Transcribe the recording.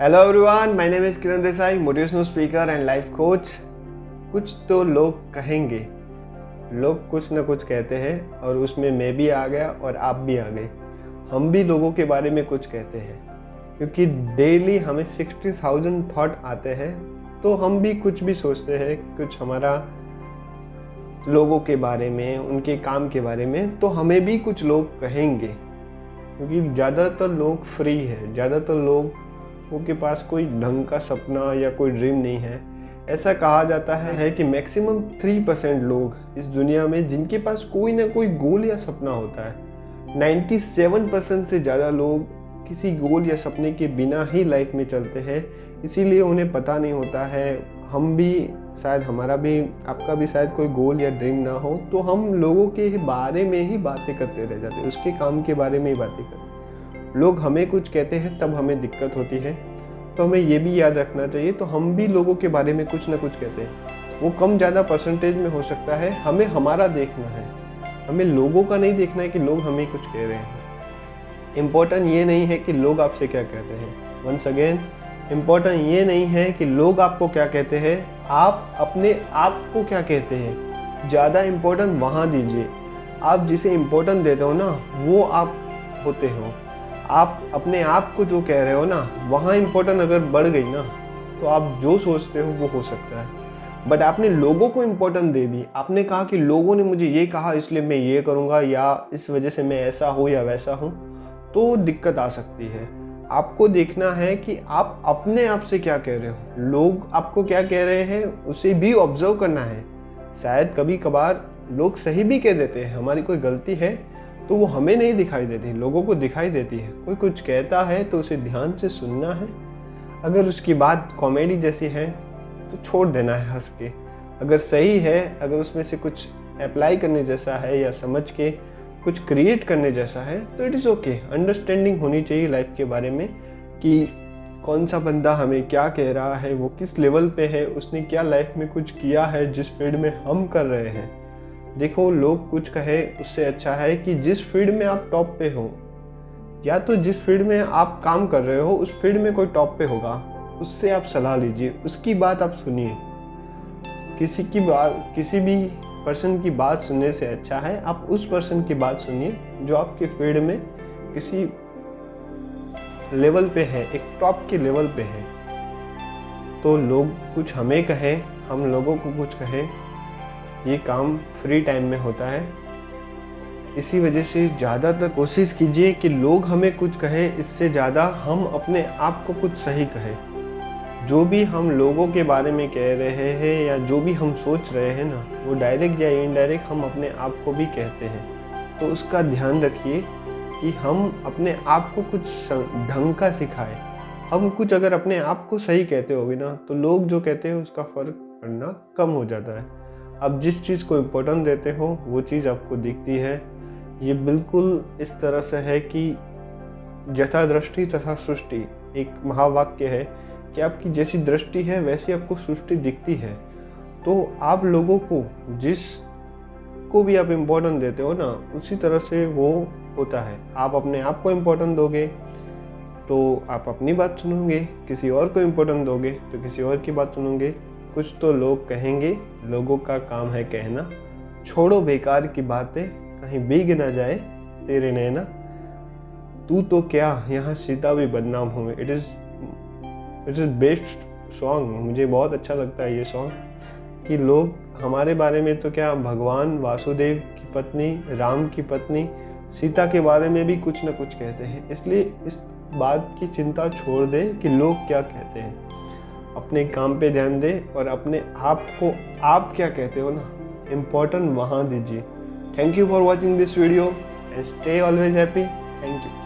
Hello everyone, my name is Kiran Desai, motivational speaker and life coach. कुछ तो लोग कहेंगे, लोग कुछ ना कुछ कहते हैं और उसमें मैं भी आ गया और आप भी आ गए। हम भी लोगों के बारे में कुछ कहते हैं क्योंकि डेली हमें 60,000 थॉट आते हैं, तो हम भी कुछ भी सोचते हैं, कुछ हमारा लोगों के बारे में, उनके काम के बारे में, तो हमें भी कुछ लोग कहेंगे क्योंकि ज़्यादातर लोग फ्री है, ज़्यादातर लोगों के पास कोई ढंग का सपना या कोई ड्रीम नहीं है। ऐसा कहा जाता है कि मैक्सिमम 3% लोग इस दुनिया में जिनके पास कोई ना कोई गोल या सपना होता है। 97% से ज़्यादा लोग किसी गोल या सपने के बिना ही लाइफ में चलते हैं, इसीलिए उन्हें पता नहीं होता है। हम भी शायद, हमारा भी, आपका भी शायद कोई गोल या ड्रीम ना हो, तो हम लोगों के बारे में ही बातें करते रह जाते हैं, उसके काम के बारे में ही बातें करते हैं। लोग हमें कुछ कहते हैं तब हमें दिक्कत होती है, तो हमें ये भी याद रखना चाहिए। तो हम भी लोगों के बारे में कुछ ना कुछ कहते हैं, वो कम ज़्यादा परसेंटेज में हो सकता है। हमें हमारा देखना है, हमें लोगों का नहीं देखना है कि लोग हमें कुछ कह रहे हैं। इम्पोर्टेंट ये नहीं है कि लोग आपसे क्या कहते हैं। वंस अगेन, इम्पोर्टेंट ये नहीं है कि लोग आपको क्या कहते हैं, आप अपने आप को क्या कहते हैं। ज़्यादा इम्पोर्टेंट वहाँ दीजिए। आप जिसे इम्पोर्टेंट देते हो ना, वो आप होते हो। आप अपने आप को जो कह रहे हो ना, वहाँ इम्पोर्टेंट अगर बढ़ गई ना, तो आप जो सोचते हो वो हो सकता है। बट आपने लोगों को इम्पोर्टेंट दे दी, आपने कहा कि लोगों ने मुझे ये कहा इसलिए मैं ये करूँगा, या इस वजह से मैं ऐसा हूँ या वैसा हूँ, तो दिक्कत आ सकती है। आपको देखना है कि आप अपने आप से क्या कह रहे हो, लोग आपको क्या कह रहे हैं उसे भी ऑब्जर्व करना है। शायद कभी कभार लोग सही भी कह देते हैं, हमारी कोई गलती है तो वो हमें नहीं दिखाई देती, लोगों को दिखाई देती है। कोई कुछ कहता है तो उसे ध्यान से सुनना है। अगर उसकी बात कॉमेडी जैसी है तो छोड़ देना है हंस के। अगर सही है, अगर उसमें से कुछ अप्लाई करने जैसा है या समझ के कुछ क्रिएट करने जैसा है, तो इट इज़ ओके। अंडरस्टैंडिंग होनी चाहिए लाइफ के बारे में कि कौन सा बंदा हमें क्या कह रहा है, वो किस लेवल पे है, उसने क्या लाइफ में कुछ किया है जिस फील्ड में हम कर रहे हैं। देखो, लोग कुछ कहे उससे अच्छा है कि जिस फील्ड में आप टॉप पे हो, या तो जिस फील्ड में आप काम कर रहे हो उस फील्ड में कोई टॉप पे होगा, उससे आप सलाह लीजिए, उसकी बात आप सुनिए। किसी भी पर्सन की बात सुनने से अच्छा है आप उस पर्सन की बात सुनिए जो आपके फील्ड में किसी लेवल पे है, एक टॉप के लेवल पे है। तो लोग कुछ हमें कहे, हम लोगों को कुछ कहे, ये काम फ्री टाइम में होता है। इसी वजह से ज़्यादातर कोशिश कीजिए कि लोग हमें कुछ कहे, इससे ज़्यादा हम अपने आप को कुछ सही कहें। जो भी हम लोगों के बारे में कह रहे हैं या जो भी हम सोच रहे हैं ना, वो डायरेक्ट या इनडायरेक्ट हम अपने आप को भी कहते हैं। तो उसका ध्यान रखिए कि हम अपने आप को कुछ ढंग का सिखाएं। हम कुछ अगर अपने आप को सही कहते होगे ना, तो लोग जो कहते हैं उसका फ़र्क पड़ना कम हो जाता है। आप जिस चीज़ को इम्पोर्टेंट देते हो वो चीज़ आपको दिखती है। ये बिल्कुल इस तरह से है कि यथा दृष्टि तथा सृष्टि, एक महावाक्य है कि आपकी जैसी दृष्टि है वैसी आपको सृष्टि दिखती है। तो आप लोगों को जिस को भी आप इम्पोर्टेंट देते हो ना, उसी तरह से वो होता है। आप अपने आप को इम्पोर्टेंट दोगे तो आप अपनी बात सुनोगे, किसी और को इम्पोर्टेंट दोगे तो किसी और की बात सुनोगे। कुछ तो लोग कहेंगे, लोगों का काम है कहना। छोड़ो बेकार की बातें, कहीं भीग ना जाए तेरे नैना। तू तो क्या यहाँ सीता भी बदनाम हुए। इट इज़ बेस्ट सॉन्ग, मुझे बहुत अच्छा लगता है ये सॉन्ग। कि लोग हमारे बारे में तो क्या, भगवान वासुदेव की पत्नी, राम की पत्नी सीता के बारे में भी कुछ ना कुछ कहते हैं। इसलिए इस बात की चिंता छोड़ दे कि लोग क्या कहते हैं, अपने काम पे ध्यान दे और अपने आप को आप क्या कहते हो ना, इम्पोर्टेंट वहाँ दीजिए। Thank you for watching this video and stay always happy. Thank you.